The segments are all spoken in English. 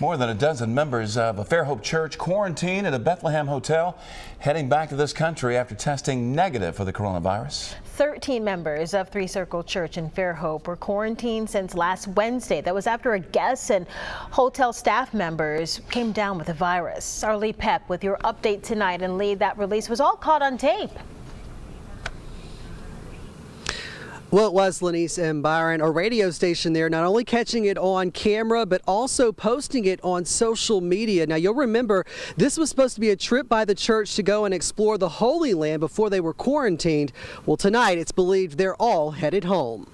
More than a dozen members of a Fairhope church quarantined at a Bethlehem hotel, heading back to this country after testing negative for the coronavirus. 13 members of Three Circle Church in Fairhope were quarantined since last Wednesday. That was after a guest and hotel staff members came down with the virus. Our Lee Peck with your update tonight. And Lee, that release was all caught on tape. Well, it was, Lenise and Byron, a radio station there, not only catching it on camera, but also posting it on social media. Now, you'll remember this was supposed to be a trip by the church to go and explore the Holy Land before they were quarantined. Well, tonight it's believed they're all headed home.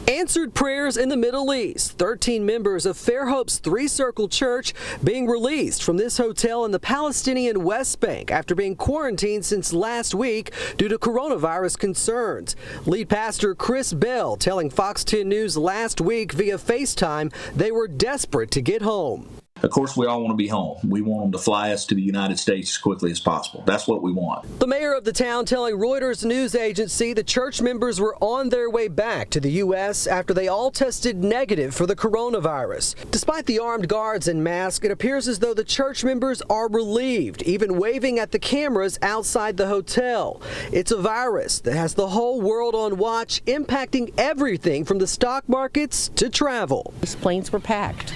Answered prayers in the Middle East. 13 members of Fairhope's Three Circle Church being released from this hotel in the Palestinian West Bank after being quarantined since last week due to coronavirus concerns. Lead pastor Chris Bell telling Fox 10 News last week via FaceTime they were desperate to get home. Of course, we all want to be home. We want them to fly us to the United States as quickly as possible. That's what we want. The mayor of the town telling Reuters news agency the church members were on their way back to the U.S. after they all tested negative for the coronavirus. Despite the armed guards and masks, it appears as though the church members are relieved, even waving at the cameras outside the hotel. It's a virus that has the whole world on watch, impacting everything from the stock markets to travel. These planes were packed.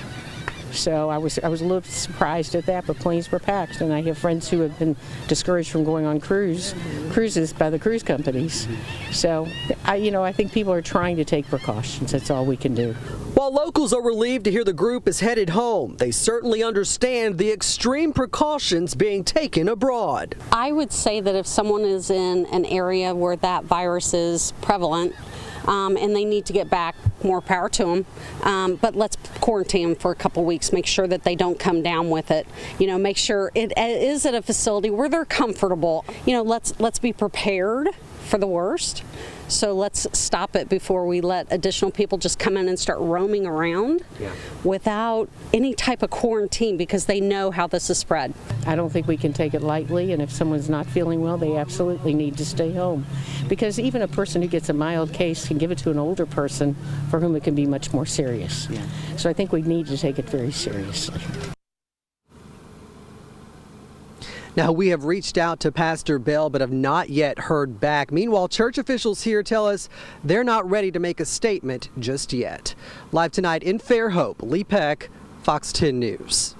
So I was a little surprised at that, but planes were packed, and I have friends who have been discouraged from going on cruises by the cruise companies. So I think people are trying to take precautions. That's all we can do. While locals are relieved to hear the group is headed home, they certainly understand the extreme precautions being taken abroad. I would say that if someone is in an area where that virus is prevalent, and they need to get back, more power to them. But let's quarantine them for a couple weeks, make sure that they don't come down with it. Make sure it is at a facility where they're comfortable. Let's be prepared for the worst. So let's stop it before we let additional people just come in and start roaming around without any type of quarantine, because they know how this is spread. I don't think we can take it lightly, and if someone's not feeling well, they absolutely need to stay home. Because even a person who gets a mild case can give it to an older person for whom it can be much more serious. So I think we need to take it very seriously. Now, we have reached out to Pastor Bell, but have not yet heard back. Meanwhile, church officials here tell us they're not ready to make a statement just yet. Live tonight in Fairhope, Lee Peck, Fox 10 News.